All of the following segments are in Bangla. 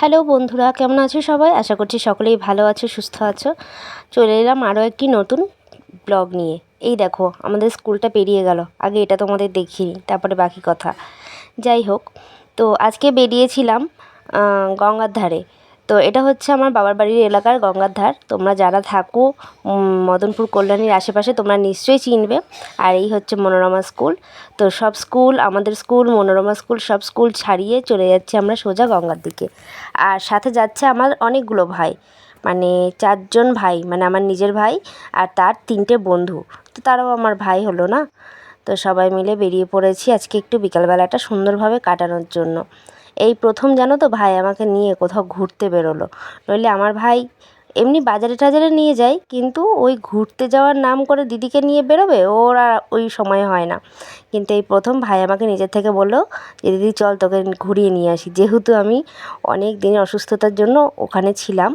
হ্যালো বন্ধুরা, কেমন আছো সবাই? আশা করছি সকলেই ভালো আছো, সুস্থ আছো। চলে এলাম আরও একটি নতুন ব্লগ নিয়ে। এই দেখো আমাদের স্কুলটা পেরিয়ে গেল, আগে এটা তোমাদের দেখিনি, তারপরে বাকি কথা। যাই হোক, তো আজকে বেরিয়েছিলাম গঙ্গার ধারে। তো এটা হচ্ছে আমার বাবার বাড়ির এলাকার গঙ্গার ধার। তোমরা যারা থাকো মদনপুর কল্যাণীর আশেপাশে তোমরা নিশ্চয়ই চিনবে। আর এই হচ্ছে মনোরমা স্কুল। তো সব স্কুল, আমাদের স্কুল, মনোরমা স্কুল, সব স্কুল ছাড়িয়ে চলে যাচ্ছি আমরা সোজা গঙ্গার দিকে। আর সাথে যাচ্ছে আমার অনেকগুলো ভাই, মানে 4জন ভাই, মানে আমার নিজের ভাই আর তার 3টে বন্ধু। তো তারাও আমার ভাই হলো না। তো সবাই মিলে বেরিয়ে পড়েছি আজকে একটু বিকালবেলাটা সুন্দরভাবে কাটানোর জন্য। এই প্রথম জানো তো ভাই আমাকে নিয়ে কোথাও ঘুরতে বেরোলো। নইলে আমার ভাই এমনি বাজারে টাজারে নিয়ে যায়, কিন্তু ওই ঘুরতে যাওয়ার নাম করে দিদিকে নিয়ে বেরোবে, ওর আর ওই সময় হয় না। কিন্তু এই প্রথম ভাই আমাকে নিজের থেকে বললো যে দিদি চল তোকে ঘুরিয়ে নিয়ে আসি, যেহেতু আমি অনেক দিন অসুস্থতার জন্য ওখানে ছিলাম।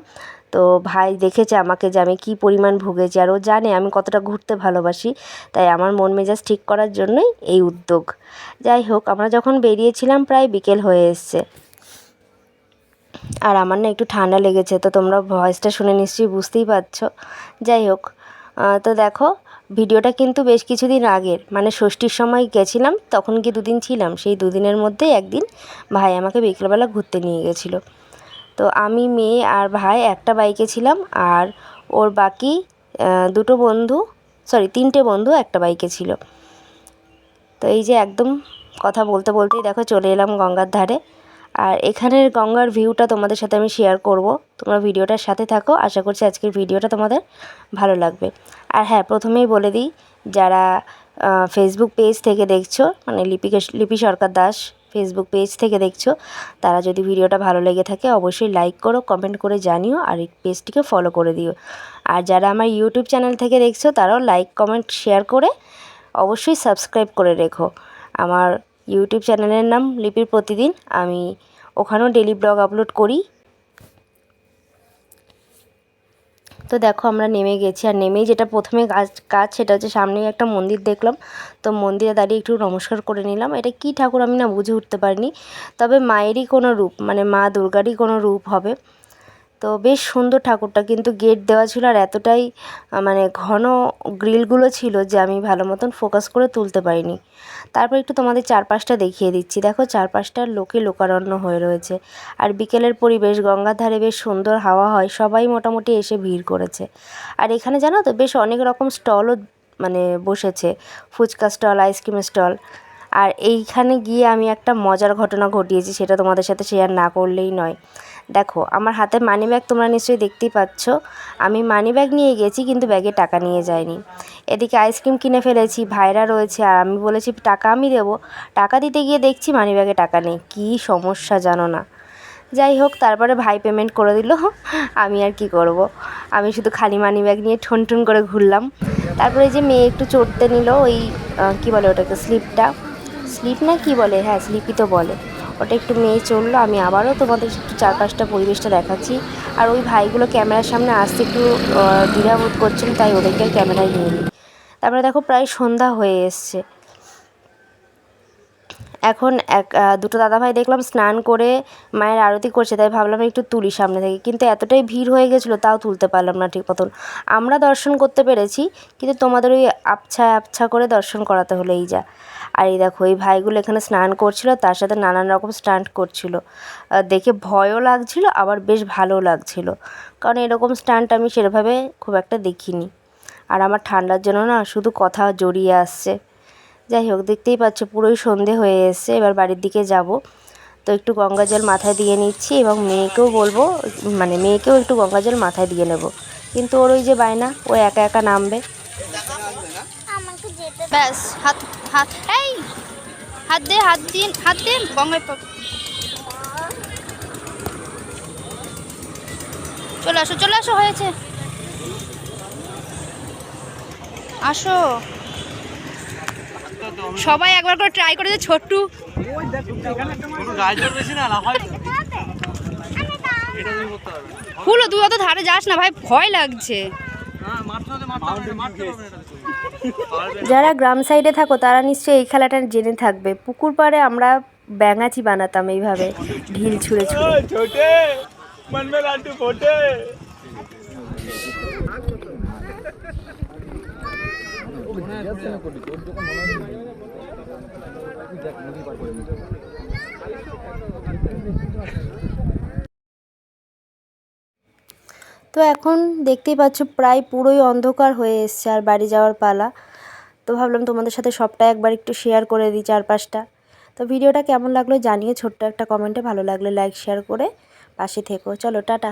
তো ভাই দেখেছে আমাকে যে আমি কী পরিমাণ ভুগেছি, আর ও জানে আমি কতটা ঘুরতে ভালোবাসি। তাই আমার মন মেজাজ ঠিক করার জন্যই এই উদ্যোগ। যাই হোক, আমরা যখন বেরিয়েছিলাম প্রায় বিকেল হয়ে এসছে। আর আমার না একটু ঠান্ডা লেগেছে, তো তোমরা ভয়েসটা শুনে নিশ্চয়ই বুঝতেই পারছো। যাই হোক, তো দেখো ভিডিওটা কিন্তু বেশ কিছুদিন আগের, মানে ষষ্ঠীর সময় গেছিলাম, তখন কি 2 দিন ছিলাম, সেই 2 দিনের মধ্যেই একদিন ভাই আমাকে বিকেলবেলা ঘুরতে নিয়ে গেছিলো। তো আমি, মেয়ে আর ভাই একটা বাইকে ছিলাম, আর ওর বাকি 2টো বন্ধু, সরি 3টে বন্ধু একটা বাইকে ছিল। তো এই যে একদম কথা বলতে বলতেই দেখো চলে এলাম গঙ্গার ধারে। আর এখানের গঙ্গার ভিউটা তোমাদের সাথে আমি শেয়ার করব। তোমরা ভিডিওটার সাথে থাকো, আশা করছি আজকের ভিডিওটা তোমাদের ভালো লাগবে। আর হ্যাঁ, প্রথমেই বলে দিই, যারা ফেসবুক পেজ থেকে দেখছো, মানে লিপি সরকার দাস ফেসবুক পেজ থেকে দেখছো, তারা যদি ভিডিওটা ভালো লেগে থাকে অবশ্যই লাইক করো, কমেন্ট করে জানিও, আর এই পেজটিকে ফলো করে দিও। আর যারা আমার ইউটিউব চ্যানেল থেকে দেখছো তারাও লাইক, কমেন্ট, শেয়ার করে অবশ্যই সাবস্ক্রাইব করে রেখো। আমার ইউটিউব চ্যানেলের নাম লিপির প্রতিদিন, আমি ওখানেও ডেলি ব্লগ আপলোড করি। তো দেখো আমরা নেমে গেছি, আর নেমেই যেটা প্রথমে কাজ সেটা হচ্ছে সামনেই একটা মন্দির দেখলাম। তো মন্দিরে দাঁড়িয়ে একটু নমস্কার করে নিলাম। এটা কী ঠাকুর আমি না বুঝে উঠতে পারিনি, তবে মায়েরই কোনো রূপ, মানে মা দুর্গারই কোনো রূপ হবে। তো বেশ সুন্দর ঠাকুরটা, কিন্তু গেট দেওয়া ছিল আর এতটাই মানে ঘন গ্রিলগুলো ছিল যে আমি ভালো মতন ফোকাস করে তুলতে পারিনি। তারপর একটু তোমাদের চারপাশটা দেখিয়ে দিচ্ছি। দেখো চারপাশটা লোকে লোকারণ্য হয়ে রয়েছে, আর বিকেলের পরিবেশ, গঙ্গার ধারে বেশ সুন্দর হাওয়া হয়, সবাই মোটামুটি এসে ভিড় করেছে। আর এখানে জানো তো বেশ অনেক রকম স্টলও মানে বসেছে, ফুচকা স্টল, আইসক্রিমের স্টল। আর এইখানে গিয়ে আমি একটা মজার ঘটনা ঘটিয়েছি, সেটা তোমাদের সাথে শেয়ার না করলেই নয়। দেখো আমার হাতে মানি ব্যাগ তোমরা নিশ্চয়ই দেখতেই পাচ্ছ। আমি মানি ব্যাগ নিয়ে গেছি, কিন্তু ব্যাগে টাকা নিয়ে যাইনি। এদিকে আইসক্রিম কিনে ফেলেছি, ভাইরা রয়েছে, আর আমি বলেছি টাকা আমি দেবো। টাকা দিতে গিয়ে দেখছি মানি ব্যাগে টাকা নেই, কী সমস্যা জানো না। যাই হোক, তারপরে ভাই পেমেন্ট করে দিল, আমি আর কি করব। আমি শুধু খালি মানি ব্যাগ নিয়ে ঠুন করে ঘুরলাম। তারপরে যে মেয়ে একটু চড়তে নিল ওই কী বলে ওটাকে, স্লিপ না কি বলে, হ্যাঁ স্লিপই তো বলে, ওটা একটু মেয়ে চললো। আমি আবারও তোমাদের একটু চারপাশটা পরিবেশটা দেখাচ্ছি। আর ওই ভাইগুলো ক্যামেরার সামনে আসতে একটু দ্বিধাবোধ করছেন, তাই ওদেরকে ক্যামেরায় নিয়ে নিই। তারপরে দেখো প্রায় সন্ধ্যা হয়ে এসছে। এখন দুটো দাদাভাই দেখলাম স্নান করে মায়ের আরতি করছে, তাই ভাবলাম একটু তুলি সামনে থেকে, কিন্তু এতটাই ভিড় হয়ে গেছিলো তাও তুলতে পারলাম না ঠিক মতন। আমরা দর্শন করতে পেরেছি, কিন্তু তোমাদের ওই আবছা করে দর্শন করাতে হলো, এই যা। আর এই দেখো এই ভাইগুলো এখানে স্নান করছিল, তার সাথে নানান রকম স্টান্ট করছিল। দেখে ভয়ও লাগছিল, আবার বেশ ভালোও লাগছিল, কারণ এরকম স্টান্ট আমি সেভাবে খুব একটা দেখিনি। আর আমার ঠান্ডার জন্য না শুধু কথা জড়িয়ে আসছে। যাই হোক, দেখতেই পাচ্ছ পুরোই সন্ধে হয়ে এসছে, এবার বাড়ির দিকে যাব। তো একটু গঙ্গা জল মাথায় দিয়ে নিচ্ছি, এবং মেয়েকেও বলবো, মানে মেয়েকেও একটু গঙ্গা জল মাথায় দিয়ে নেব, কিন্তু ওর ওই যে বায়না, ও একা একা নামবে। ব্যাস হাত হাত এই হাত দে গঙ্গায় চলে আসো হয়েছে, আসো সবাই একবার করে ট্রাই করে যে ছোট্টু খুলো, তুই অত ধারে যাস না ভাই, ভয় লাগছে। যারা গ্রাম সাইডে থাকো তারা নিশ্চয়ই এই খেলাটা জেনে থাকবে। পুকুর পাড়ে আমরা ব্যাঙাচি বানাতাম এইভাবে ঢিল ছুঁড়ে ছুঁড়ে। छोटे मन में लालटू फोटे। তো এখন দেখতেই পাচ্ছ প্রায় পুরোই অন্ধকার হয়ে এসছে আর বাড়ি যাওয়ার পালা। তো ভাবলাম তোমাদের সাথে সবটা একবার একটু শেয়ার করে দিই চারপাশটা। তো ভিডিওটা কেমন লাগলো জানিয়ে ছোট্ট একটা কমেন্টে, ভালো লাগলে লাইক শেয়ার করে পাশে থেকো। চলো টাটা।